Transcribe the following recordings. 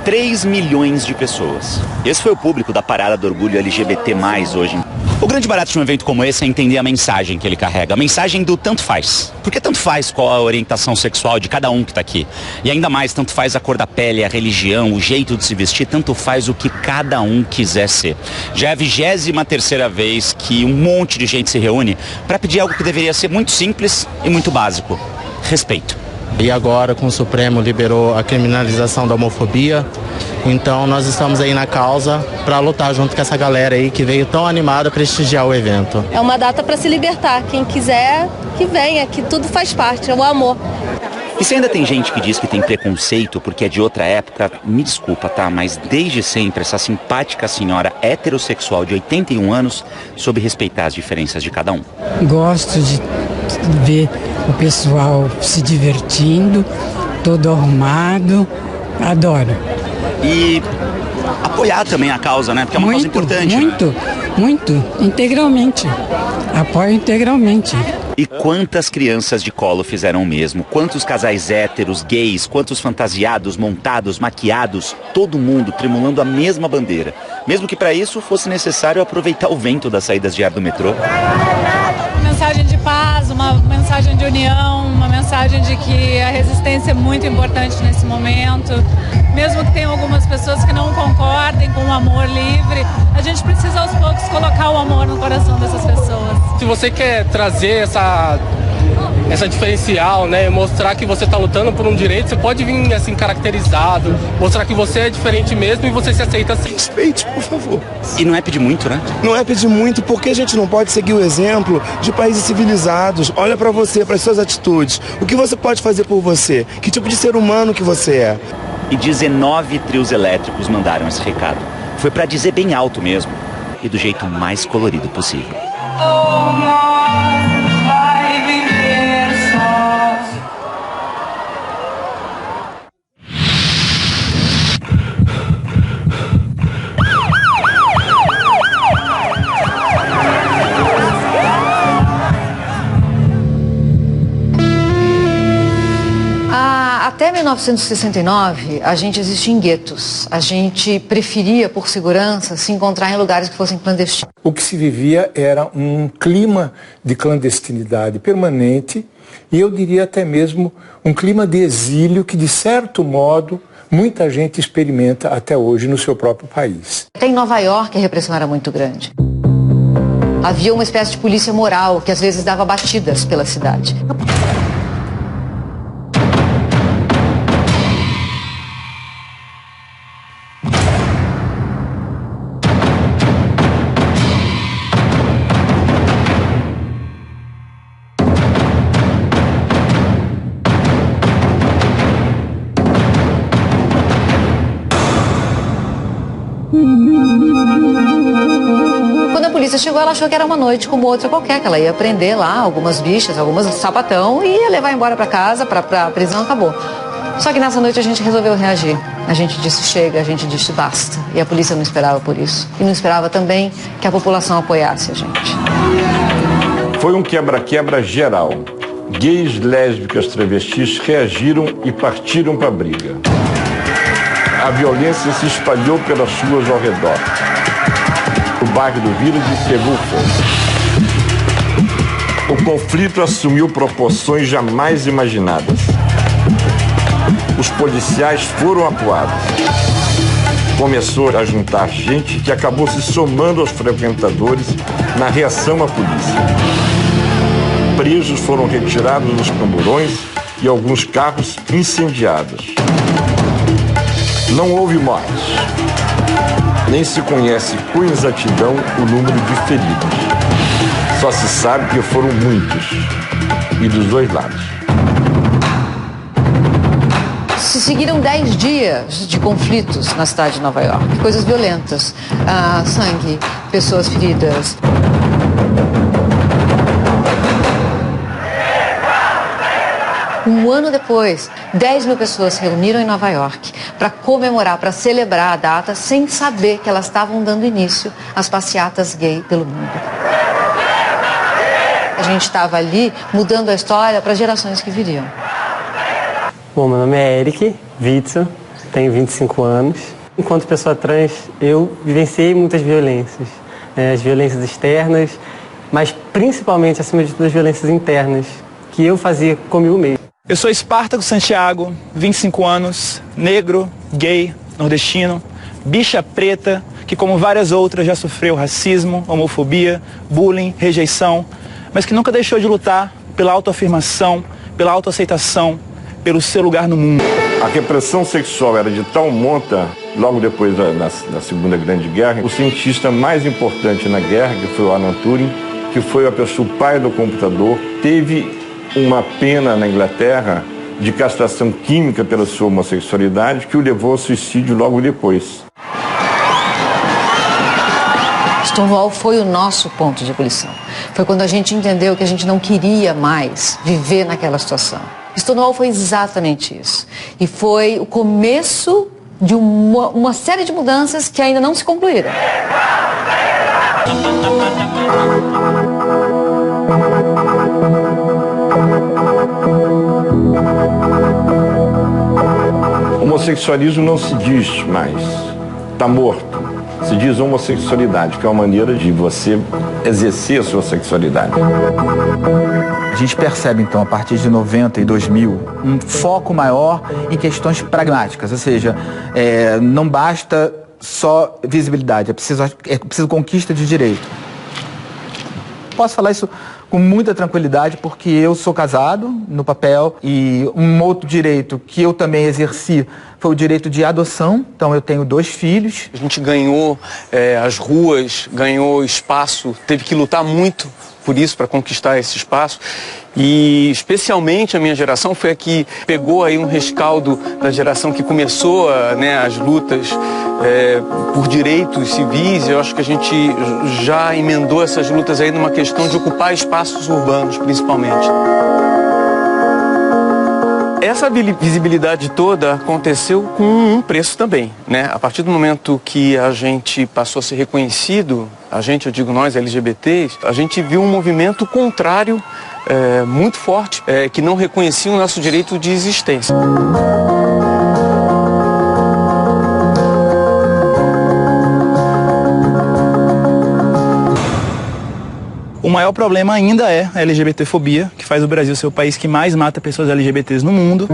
3 milhões de pessoas. Esse foi o público da Parada do Orgulho LGBT+, hoje. O grande barato de um evento como esse é entender a mensagem que ele carrega. A mensagem do tanto faz. Porque tanto faz qual a orientação sexual de cada um que está aqui. E ainda mais, tanto faz a cor da pele, a religião, o jeito de se vestir, tanto faz o que cada um quiser ser. Já é a 23ª vez que um monte de gente se reúne para pedir algo que deveria ser muito simples e muito básico. Respeito. E agora, com o Supremo, liberou a criminalização da homofobia. Então, nós estamos aí na causa para lutar junto com essa galera aí que veio tão animada prestigiar o evento. É uma data para se libertar. Quem quiser, que venha, que tudo faz parte, é o amor. E se ainda tem gente que diz que tem preconceito porque é de outra época, me desculpa, tá? Mas desde sempre essa simpática senhora heterossexual de 81 anos soube respeitar as diferenças de cada um. Gosto de ver o pessoal se divertindo, todo arrumado, adoro. E apoiar também a causa, né? Porque é uma causa importante. Muito, integralmente. Apoio integralmente. E quantas crianças de colo fizeram o mesmo? Quantos casais héteros, gays, quantos fantasiados, montados, maquiados, todo mundo tremulando a mesma bandeira. Mesmo que para isso fosse necessário aproveitar o vento das saídas de ar do metrô. Uma mensagem de paz, uma mensagem de união, uma mensagem de que a resistência é muito importante nesse momento. Mesmo que tenham algumas pessoas que não concordem com o amor livre, a gente precisa aos poucos colocar o amor no coração dessas pessoas. Se você quer trazer essa diferencial, né, mostrar que você está lutando por um direito, você pode vir assim caracterizado, mostrar que você é diferente mesmo e você se aceita assim. Respeite, por favor. E não é pedir muito, né? Não é pedir muito, porque a gente não pode seguir o exemplo de países civilizados. Olha para você, para as suas atitudes. O que você pode fazer por você? Que tipo de ser humano que você é? E 19 trios elétricos mandaram esse recado. Foi para dizer bem alto mesmo. E do jeito mais colorido possível. Até 1969, a gente existia em guetos. A gente preferia, por segurança, se encontrar em lugares que fossem clandestinos. O que se vivia era um clima de clandestinidade permanente e eu diria até mesmo um clima de exílio que, de certo modo, muita gente experimenta até hoje no seu próprio país. Até em Nova York a repressão era muito grande. Havia uma espécie de polícia moral que às vezes dava batidas pela cidade. Quando a polícia chegou, ela achou que era uma noite como outra qualquer, que ela ia prender lá algumas bichas, algumas sapatão e ia levar embora para casa, para a prisão, acabou. Só que nessa noite a gente resolveu reagir. A gente disse chega, a gente disse basta. E a polícia não esperava por isso. E não esperava também que a população apoiasse a gente. Foi um quebra-quebra geral. Gays, lésbicas, travestis reagiram e partiram para a briga. A violência se espalhou pelas ruas ao redor. O bairro do Village pegou fogo. O conflito assumiu proporções jamais imaginadas. Os policiais foram atuados. Começou a juntar gente que acabou se somando aos frequentadores na reação à polícia. Presos foram retirados dos camburões e alguns carros incendiados. Não houve mortes. Nem se conhece com exatidão o número de feridos. Só se sabe que foram muitos. E dos dois lados. Se seguiram 10 dias de conflitos na cidade de Nova York. Coisas violentas. Sangue, pessoas feridas. Um ano depois, 10 mil pessoas se reuniram em Nova York para comemorar, para celebrar a data, sem saber que elas estavam dando início às passeatas gay pelo mundo. A gente estava ali mudando a história para gerações que viriam. Bom, meu nome é Eric Witzel, tenho 25 anos. Enquanto pessoa trans, eu vivenciei muitas violências. As violências externas, mas principalmente, acima de tudo, as violências internas, que eu fazia comigo mesmo. Eu sou Espartaco Santiago, 25 anos, negro, gay, nordestino, bicha preta, que como várias outras já sofreu racismo, homofobia, bullying, rejeição, mas que nunca deixou de lutar pela autoafirmação, pela autoaceitação, pelo seu lugar no mundo. A repressão sexual era de tal monta, logo depois da Segunda Grande Guerra, o cientista mais importante na guerra, que foi o Alan Turing, que foi o pai do computador, teve uma pena na Inglaterra de castração química pela sua homossexualidade, que o levou ao suicídio logo depois. Stonewall foi o nosso ponto de ebulição. Foi quando a gente entendeu que a gente não queria mais viver naquela situação. Stonewall foi exatamente isso. E foi o começo de uma série de mudanças que ainda não se concluíram. O homossexualismo não se diz mais, está morto. Se diz homossexualidade, que é uma maneira de você exercer a sua sexualidade. A gente percebe, então, a partir de 90 e 2000, um foco maior em questões pragmáticas, ou seja, não basta só visibilidade, é preciso conquista de direito. Posso falar isso com muita tranquilidade porque eu sou casado no papel e um outro direito que eu também exerci foi o direito de adoção, então eu tenho 2 filhos. A gente ganhou as ruas, ganhou espaço, teve que lutar muito por isso, para conquistar esse espaço. E especialmente a minha geração foi a que pegou aí um rescaldo da geração que começou as lutas por direitos civis. Eu acho que a gente já emendou essas lutas aí numa questão de ocupar espaços urbanos, principalmente. Essa visibilidade toda aconteceu com um preço também, né? A partir do momento que a gente passou a ser reconhecido, eu digo nós LGBTs, a gente viu um movimento contrário muito forte, que não reconhecia o nosso direito de existência. O maior problema ainda é a LGBTfobia, que faz o Brasil ser o país que mais mata pessoas LGBTs no mundo.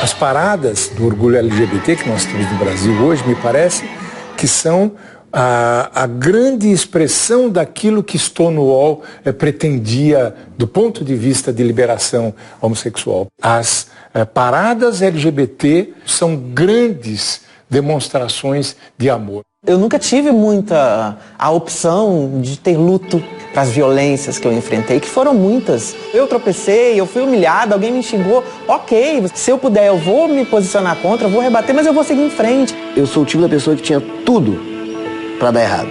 As paradas do orgulho LGBT que nós temos no Brasil hoje, me parece que são a grande expressão daquilo que Stonewall pretendia do ponto de vista de liberação homossexual. As paradas LGBT são grandes demonstrações de amor. Eu nunca tive a opção de ter luto para as violências que eu enfrentei, que foram muitas. Eu tropecei, eu fui humilhada, alguém me xingou. Ok, se eu puder, eu vou me posicionar contra, eu vou rebater, mas eu vou seguir em frente. Eu sou o tipo da pessoa que tinha tudo para dar errado.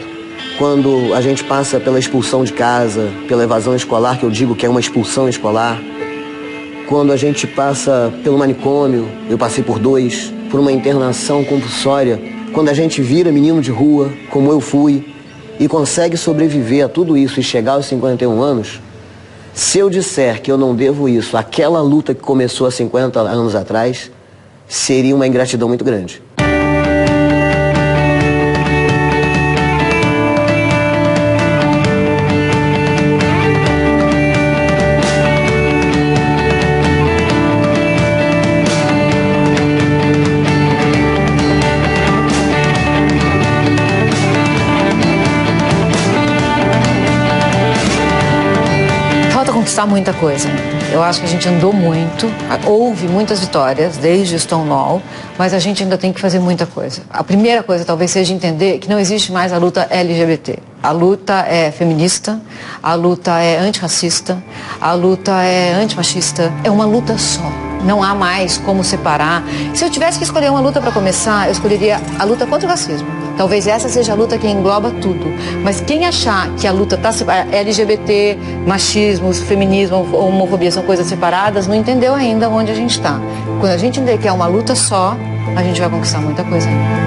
Quando a gente passa pela expulsão de casa, pela evasão escolar, que eu digo que é uma expulsão escolar, quando a gente passa pelo manicômio, eu passei por 2, por uma internação compulsória, quando a gente vira menino de rua, como eu fui, e consegue sobreviver a tudo isso e chegar aos 51 anos, se eu disser que eu não devo isso àquela luta que começou há 50 anos atrás, seria uma ingratidão muito grande. Muita coisa. Eu acho que a gente andou muito, houve muitas vitórias desde Stonewall, mas a gente ainda tem que fazer muita coisa. A primeira coisa talvez seja entender que não existe mais a luta LGBT. A luta é feminista, a luta é antirracista, a luta é antimachista. É uma luta só. Não há mais como separar. Se eu tivesse que escolher uma luta para começar, eu escolheria a luta contra o racismo. Talvez essa seja a luta que engloba tudo. Mas quem achar que a luta está LGBT, machismo, feminismo, homofobia são coisas separadas, não entendeu ainda onde a gente está. Quando a gente entender que é uma luta só, a gente vai conquistar muita coisa ainda.